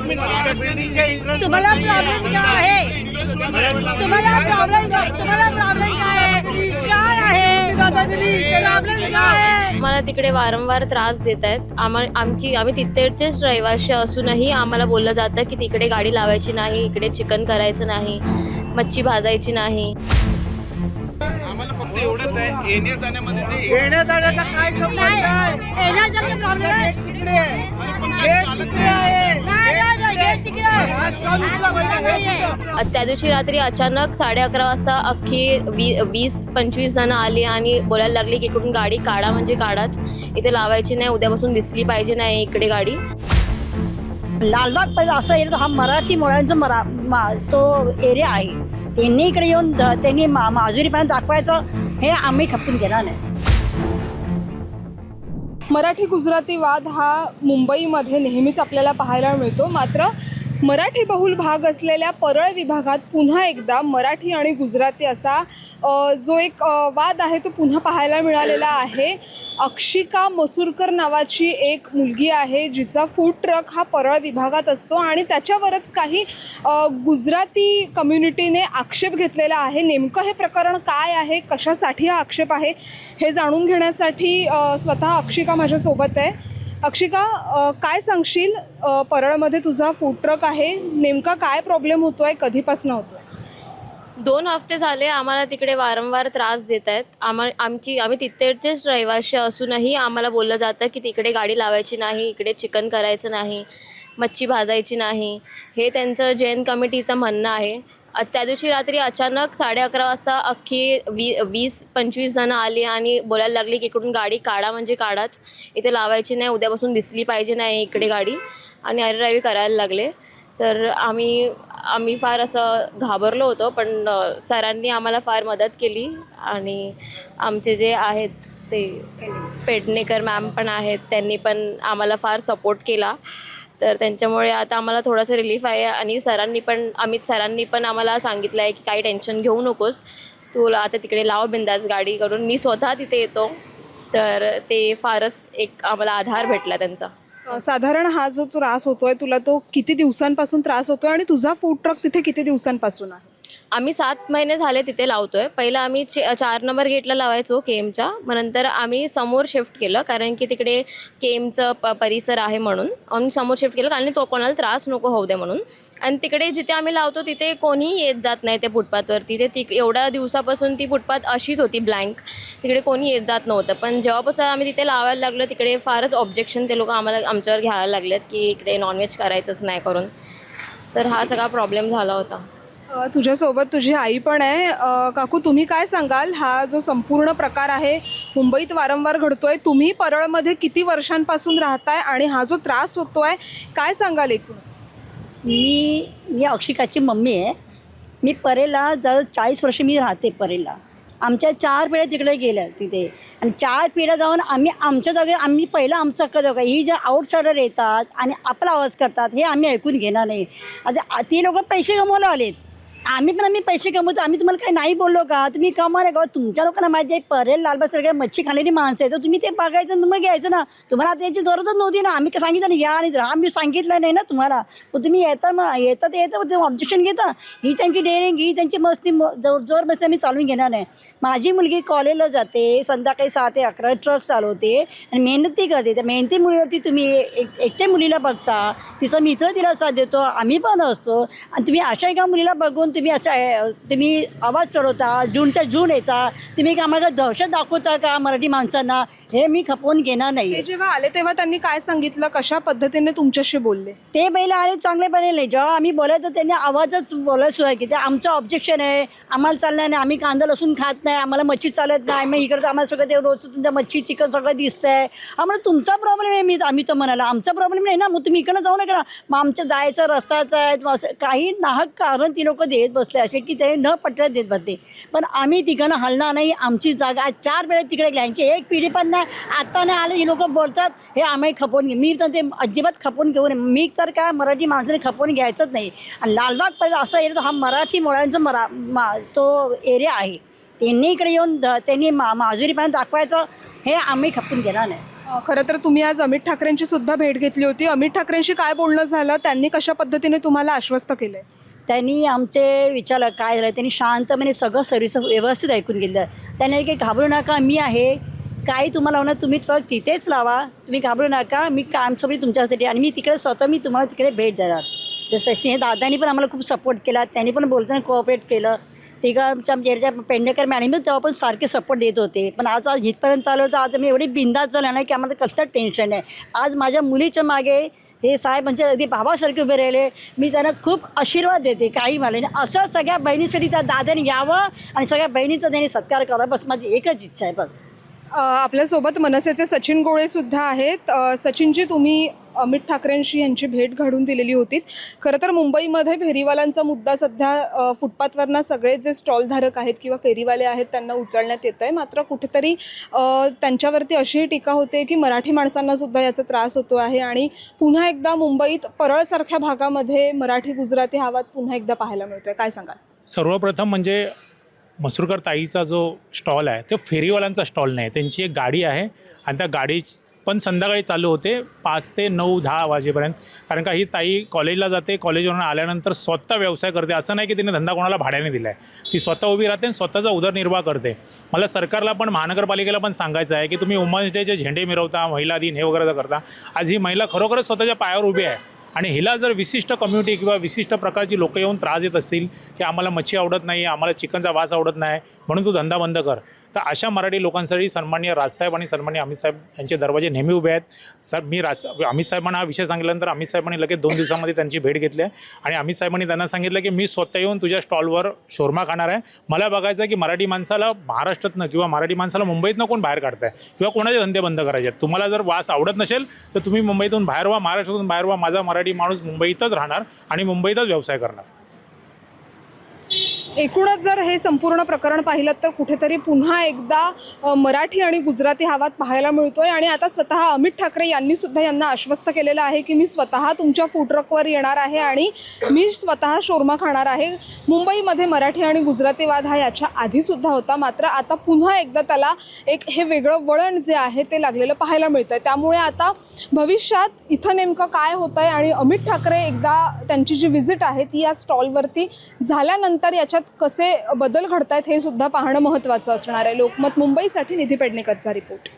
तुम्हाला प्रॉब्लेम क्या आहे? तुम्हाला प्रॉब्लेम काय आहे? काय आहे प्रॉब्लेम काय आहे? आम्हाला तिकडे वारंवार त्रास देत आहेत. आम्ही तिथेचेच रहिवाशी असूनही आम्हाला बोललं जातं की तिकडे गाडी लावायची नाही, इकडे चिकन करायचं नाही, मच्छी भाजायची नाही. आम्हाला फक्त एवढंच आहे, येण्या जाण्यामध्ये जे येण्या जाण्याचा काय संबंध आहे? येण्याचा प्रॉब्लेम आहे. तिकडे गेट तिकडे आहे. गेट तिकडे आहे. हा स्टॉप उचला पाहिजे. त्या दिवशी रात्री अचानक 11:30 वाजता अख्खी 20-25 जण आली आणि बोलायला लागली की इकडून गाडी काढा, म्हणजे काढाच, इथे लावायची नाही, उद्यापासून दिसली पाहिजे नाही इकडे गाडी. लालबाग पहिला असं येतो, हा मराठी मुळांचा तो एरिया आहे. त्यांनी इकडे येऊन त्यांनी माजुरीपर्यंत दाखवायचं हे आम्ही खपून घेणार नाही. मराठी गुजराती वाद हा मुंबईमध्ये नेहमीच आपल्याला पाहायला मिळतो. मात्र मराठी बहुल भाग असलेल्या परळ विभागात पुन्हा एकदा मराठी आणि गुजराती असा जो एक वाद आहे तो पुन्हा पाहायला मिळालेला आहे. अक्षिका मसूरकर नावाची एक मुलगी आहे जिचा फूड ट्रक हा परळ विभागात असतो आणि त्याच्यावरच काही गुजराती कम्युनिटीने आक्षेप घेतलेला आहे. नेमकं हे प्रकरण काय आहे, कशासाठी हा आक्षेप आहे हे जाणून घेण्यासाठी स्वतः अक्षिका माझ्यासोबत आहे. अक्षिका, काय सांगशील? परळमध्ये तुझा फूड ट्रक आहे, नेमका काय प्रॉब्लेम होतोय, कधीपासून होतोय? 2 हफ्ते झाले आम्हाला तिकडे वारंवार त्रास देत आहेत. आम्ही तिथेचेच रहिवाशी असूनही आम्हाला बोललं जातं की तिकडे गाडी लावायची नाही, इकडे चिकन करायचं नाही, मच्छी भाजायची नाही, हे त्यांचं जैन कमिटीचं म्हणणं आहे. त्या दिवशी रात्री अचानक 11:30 वाजता अख्खी 20-25 जण आली आणि बोलायला लागली की इकडून गाडी काढा, म्हणजे काढाच, इथे लावायची नाही, उद्यापासून दिसली पाहिजे नाही इकडे गाडी, आणि अरेरावी करायला लागले. तर आम्ही फार असं घाबरलो होतो, पण सरांनी आम्हाला फार मदत केली आणि आमचे जे आहेत ते पेडणेकर मॅम पण आहेत, त्यांनी पण आम्हाला फार सपोर्ट केला. तर त्यांच्यामुळे आता आम्हाला थोडंसं रिलीफ आहे. आणि अमित सरांनी पण आम्हाला सांगितलं आहे की काही टेन्शन घेऊ नकोस, तुला आता तिकडे लाव बिंदास गाडी करून, मी स्वतः तिथे येतो. तर ते फारच एक आम्हाला आधार भेटला त्यांचा. साधारण हा जो त्रास होतोय तुला, तो किती दिवसांपासून त्रास होतोय आणि तुझा फूड ट्रक तिथे किती दिवसांपासून आहे? आम्ही 7 महिने झाले तिथे लावतोय. पहिला आम्ही 4 नंबर गेटला लावायचो केमच्या, मग नंतर आम्ही समोर शिफ्ट केलं कारण की तिकडे केमचं परिसर आहे म्हणून आम्ही समोर शिफ्ट केलं, कारण तो कोणाला त्रास नको होऊ दे म्हणून. आणि तिकडे जिथे आम्ही लावतो तिथे कोणीही येत जात नाही ते फुटपाथवरती. एवढ्या दिवसापासून ती फुटपाथ अशीच होती ब्लँक, तिकडे कोणी येत जात नव्हतं. पण जेव्हापासून आम्ही तिथे लावायला लागलो तिकडे फारच ऑब्जेक्शन ते लोक आमच्यावर घ्यायला लागलेत की इकडे नॉनव्हेज करायचंच नाही करून. तर हा सगळा प्रॉब्लेम झाला होता. तुझ्यासोबत तुझी आई पण आहे. काकू, तुम्ही काय सांगाल? हा जो संपूर्ण प्रकार आहे मुंबईत वारंवार घडतोय, तुम्ही परळमध्ये किती वर्षांपासून राहताय आणि हा जो त्रास होतोय काय सांगाल एकूण? मी अक्षिकाची मम्मी आहे. मी परेला जवळ 40 वर्ष मी राहते परेला. आमच्या 4 पिढ्या तिकडे गेल्या तिथे, आणि 4 पिढ्या जाऊन आमच्या जागे आम्ही पहिलं आमचं हक्क जाऊ. ही जे आउटसायडर येतात आणि आपला आवाज करतात हे आम्ही ऐकून घेणार नाही. आता ती लोक पैसे कमवायला आलेत, आम्ही पैसे कमवतो. आम्ही तुम्हाला काही नाही बोललो का? तुम्ही कमा नाही का? तुमच्या लोकांना माहिती आहे परेल लालबाग सगळ्या मच्छी खाणारी माणसं आहे, तर तुम्ही ते बघायचं मग घ्यायचं ना. तुम्हाला त्याची गरजच नव्हती ना. आम्ही सांगितलं नाही या आणि आम्ही सांगितलं नाही ना तुम्हाला. मग तुम्ही येतं ऑब्जेक्शन घेता. ही त्यांची डेअरिंग, ही त्यांची मस्ती, जोर मस्ती आम्ही चालवून घेणार नाही. माझी मुलगी कॉलेजला जाते, संध्याकाळी 6 ते 11 ट्रक चालवते आणि मेहनती करते. त्या मेहनती मुलीवरती तुम्ही एकट्या मुलीला बघता, तिचा मित्र तिला साथ देतो, आम्ही पण असतो, आणि तुम्ही अशा एका मुलीला बघून तुम्ही आवाज चढवता, जूनच्या जून येता. तुम्ही आम्हाला दहशत दाखवता का मराठी माणसांना? हे मी खपवून घेणार नाही. जेव्हा आले तेव्हा त्यांनी काय सांगितलं, कशा पद्धतीने तुमच्याशी बोलले? ते पहिला आले चांगलेपणे नाही. जेव्हा आम्ही बोलायचो त्यांनी आवाजच बोलायला सुरुवात की ते आमचं ऑब्जेक्शन आहे, आम्हाला चालणार नाही, आम्ही कांदा लसूण खात नाही, आम्हाला मच्छी चालत नाही, मग इकडं आम्हाला सगळं ते रोज तुमच्या मच्छी चिकन सगळं दिसतंय. आम्हाला तुमचा प्रॉब्लेम आहे. आम्ही तर म्हणाला आमचा प्रॉब्लेम नाही ना, मग तुम्ही इकडं जाऊ नका ना. मग आमचं जायचं रस्ताच आहे, काही नाहक कारण ती लोक देत बसले असे की ते न पटल्या देत बसते. पण आम्ही तिकडनं हलणार नाही. आमची जागा 4 वेळा तिकडे घ्यायची, एक पिढी पण नाही. आत्ता नाही आले ही लोक बोलतात हे आम्ही खपवून घे. मी तर ते अजिबात खपवून घेऊ नये. मी तर काय मराठी माणसाने खपवून घ्यायचंच नाही. आणि लालबाग पहिला असं येतो, हा मराठी मुळांचा तो एरिया आहे. त्यांनी इकडे येऊन त्यांनी माजुरीपर्यंत दाखवायचं हे आम्ही खपवून घेणार नाही. खरं तर तुम्ही आज अमित ठाकरेंची सुद्धा भेट घेतली होती. अमित ठाकरेंशी काय बोलणं झालं, त्यांनी कशा पद्धतीने तुम्हाला आश्वस्त केलंय? त्यांनी आमचे विचारलं काय झालं, त्यांनी शांतपणे सगळं सर्विस व्यवस्थित ऐकून गेलं. त्याने काही घाबरू नका, मी आहे, काही तुम्हाला होणार तुम्ही ट्रक तिथेच लावा, तुम्ही घाबरू नका, मी कामसोबत तुमच्यासाठी. आणि मी तिकडे स्वतः मी तुम्हाला तिकडे भेट देणार. जसं हे दादांनी पण आम्हाला खूप सपोर्ट केला, त्यांनी पण बोलताना कोऑपरेट केलं. आमच्या पेंडेकर मॅडम तेव्हा पण सारखे सपोर्ट देत होते. पण आज इथपर्यंत आलो तर आज मी एवढी बिंदास झालो ना की आम्हाला कसलं टेन्शन आहे. आज माझ्या मुलीच्या मागे हे साहेब म्हणजे अगदी बाबासारखे उभे राहिले. मी त्यांना खूप आशीर्वाद देते. काही मला नाही, असं सगळ्या बहिणीसाठी त्या दादाने यावं आणि सगळ्या बहिणीचा त्यांनी सत्कार करावा, बस माझी एकच इच्छा आहे बस. आपल्यासोबत मनसेचे सचिन गोळे सुद्धा आहेत. सचिनजी, तुम्ही अमित ठाकरेंशी यांची भेट घडून दिलेली होती. खरं तर मुंबईमध्ये फेरीवाल्यांचा मुद्दा सध्या फुटपाथवरनं सगळे जे स्टॉलधारक आहेत किंवा फेरीवाले आहेत त्यांना उचलण्यात येत आहे. मात्र कुठेतरी त्यांच्यावरती अशीही टीका होते की मराठी माणसांना सुद्धा याचा त्रास होतो आहे आणि पुन्हा एकदा मुंबईत परळसारख्या भागामध्ये मराठी गुजराती हा वाद पुन्हा एकदा पाहायला मिळतोय. काय सांगाल? सर्वप्रथम म्हणजे मसुरकर ताईचा जो स्टॉल आहे तो फेरीवाल्यांचा स्टॉल नाही, त्यांची एक गाडी आहे आणि त्या गाडी पण संध्याकाळी चालू होते 5 ते 9, 10 वाजेपर्यंत. कारण का ही ताई कॉलेजला जाते, कॉलेजवरून आल्यानंतर स्वतः व्यवसाय करते. असं नाही की तिने धंदा कोणाला भाड्याने दिला आहे, ती स्वतः उभी राहते आणि स्वतःचा उदरनिर्वाह करते. मला सरकारला पण महानगरपालिकेला पण सांगायचं आहे की तुम्ही वुमन्स डेचे झेंडे मिरवता, महिला दिन हे वगैरे करता. आज ही महिला खरोखरच स्वतःच्या पायावर उभी आहे आणि हिला जर विशिष्ट कम्युनिटी किंवा विशिष्ट प्रकारची लोकं येऊन त्रास देत असतील की आम्हाला मच्छी आवडत नाही, आम्हाला चिकनचा वास आवडत नाही म्हणून तू धंदा बंद कर, तर अशा मराठी लोकांसाठी सन्माननीय राजसाहेब आणि सन्माननीय अमित साहेब यांचे दरवाजे नेहमी उभे आहेत. सर मी अमित साहेबांना हा विषय सांगितल्यानंतर अमित साहेबांनी लगेच 2 दिवसामध्ये त्यांची भेट घेतली आहे आणि अमित साहेबांनी त्यांना सांगितलं की मी स्वतः येऊन तुझ्या स्टॉलवर शोरमा खाणार आहे. मला बघायचं आहे की मराठी माणसाला महाराष्ट्रातनं किंवा मराठी माणसाला मुंबईतनं कोण बाहेर काढताय किंवा कोणाचे धंदे बंद करायचे आहेत. तुम्हाला जर वास आवडत नसेल तर तुम्ही मुंबईतून बाहेर व्हा, महाराष्ट्रातून बाहेर व्हा. माझा मराठी माणूस मुंबईतच राहणार आणि मुंबईतच व्यवसाय करणार. एकूणच जर हे संपूर्ण प्रकरण पाहिलं तर कुठेतरी पुन्हा एकदा मराठी आणि गुजराती हा वाद पाहायला मिळतोय. आणि आता स्वतः अमित ठाकरे यांनी सुद्धा यांना आश्वस्त केलेलं आहे की मी स्वतः तुमच्या फूड ट्रकवर येणार आहे आणि मी स्वतः शोरमा खाणार आहे. मुंबईमध्ये मराठी आणि गुजराती वाद हा याच्या आधीसुद्धा होता, मात्र आता पुन्हा एकदा त्याला एक हे वेगळं वळण जे आहे ते लागलेलं पाहायला मिळतं. त्यामुळे आता भविष्यात इथं नेमकं काय होतं आहे आणि अमित ठाकरे एकदा त्यांची जी व्हिजिट आहे ती या स्टॉलवरती झाल्यानंतर याच्यात कसे बदल घडतायत हे सुद्धा पाहणं महत्त्वाचं असणार आहे. लोकमत मुंबईसाठी निधी पेडणेकरचा रिपोर्ट.